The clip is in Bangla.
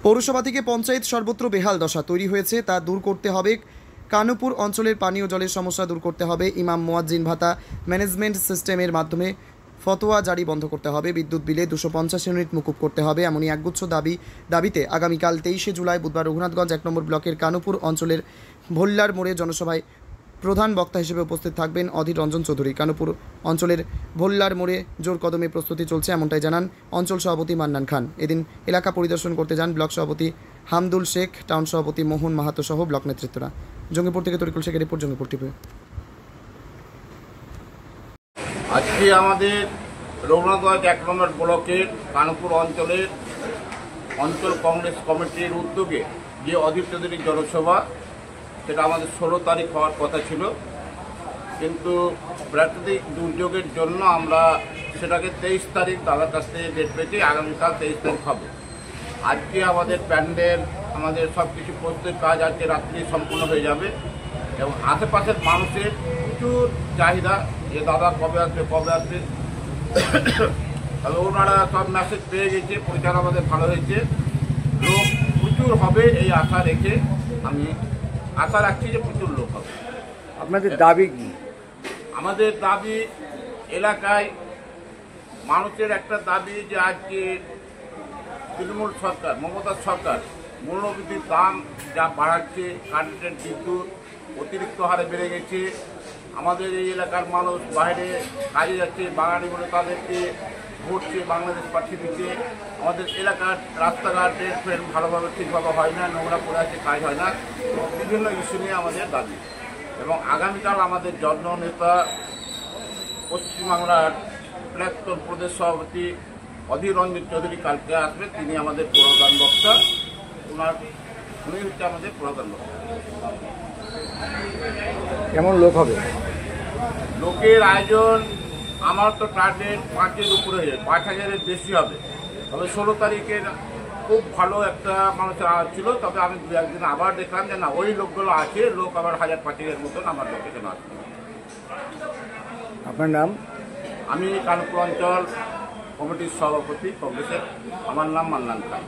পৌরসভা থেকে পঞ্চায়েত সর্বত্র বেহাল দশা তৈরি হয়েছে, তা দূর করতে হবে। কানুপুর অঞ্চলের পানীয় জলের সমস্যা দূর করতে হবে। ইমাম মুয়াজ্জিন ভাতা ম্যানেজমেন্ট সিস্টেমের মাধ্যমে ফতোয়া জারি বন্ধ করতে হবে। বিদ্যুৎ বিলে 250 ইউনিট মুকুব করতে হবে। এমনই একগুচ্ছ দাবিতে আগামীকাল 23শে জুলাই বুধবার রঘুনাথগঞ্জ 1 নম্বর ব্লকের কানুপুর অঞ্চলের ভোল্লার মোড়ে জনসভায় প্রধান বক্তা হিসেবে উপস্থিত থাকবেন অধীর রঞ্জন চৌধুরী। কানুপুর অঞ্চলের ভোল্লার মোড়ে জোর কদমে প্রস্তুতি চলছে, এমনটাই জানান অঞ্চল সভাপতি মান্নান খান। এদিন এলাকা পরিদর্শন করতে যান ব্লক সভাপতি হামদুল শেখ, টাউন সভাপতি মোহন মাহাতো সহ ব্লক নেতৃত্বরা। জঙ্গিপুর থেকে তরিকুল শেখের রিপোর্ট, জঙ্গিপুর টিভি। আজকে আমাদের রঘুনাথগঞ্জ 1 নম্বর ব্লকের কানুপুর অঞ্চলের অঞ্চল কংগ্রেস কমিটির উদ্যোগে যে অধীর চৌধুরীর জনসভা, সেটা আমাদের 16 তারিখ হওয়ার কথা ছিল, কিন্তু প্রাকৃতিক দুর্যোগের জন্য আমরা সেটাকে 23 তারিখ দাদার কাছ থেকে ডেট পেয়েছি। আগামীকাল 23 তারিখ হবে। আজকে আমাদের প্যান্ডেল, আমাদের সব কিছু প্রস্তুতির কাজ আজকে রাত্রি সম্পূর্ণ হয়ে যাবে এবং আশেপাশের মানুষের প্রচুর চাহিদা যে দাদা কবে আসবে কবে আসবে। তবে ওনারা সব মেসেজ পেয়ে গেছে, প্রচার আমাদের ভালো হয়েছে, লোক প্রচুর হবে এই আশা রেখে আমি আশা রাখছি যে প্রচুর লোক হবে। আপনাদের দাবি কি? আমাদের দাবি, এলাকায় মানুষের একটা দাবি যে আজকে তৃণমূল সরকার, মমতার সরকার মূল্যবৃদ্ধির দাম যা বাড়াচ্ছে, কারেন্টের বিদ্যুৎ অতিরিক্ত হারে বেড়ে গেছে। আমাদের এই এলাকার মানুষ বাইরে কাজে যাচ্ছে, বাঙালি বলে তাদেরকে ভোটছে, বাংলাদেশ পাঠিয়ে দিচ্ছে। আমাদের এলাকার রাস্তাঘাট ট্রেন ভালোভাবে ঠিকভাবে হয় না, নোংরা পড়ে আছে, কাজ হয় না। বিভিন্ন ইস্যু নিয়ে আমাদের দাবি এবং আগামীকাল আমাদের জননেতা পশ্চিমবাংলার প্রাক্তন প্রদেশ সভাপতি অধীর রঞ্জন চৌধুরী কালকে আসবে। তিনি আমাদের প্রধান বক্তা, উনি হচ্ছে আমাদের প্রধান বক্তা। কেমন লোক হবে? লোকের আয়োজন আমার তো টার্গেট 5-এর উপরে, 5,000-এর বেশি হবে। তবে 16 তারিখের খুব ভালো একটা মানুষের আওয়াজ ছিল, তবে আমি 2-1 দিন আবার দেখলাম যে না, ওই লোকগুলো আছে, লোক আবার 1,000-5,000-এর মতন আমার লোকেশন আসবে। আপনার নাম? আমি কানুপুর অঞ্চল কমিটির সভাপতি কংগ্রেসের, আমার নাম মান্নান খান।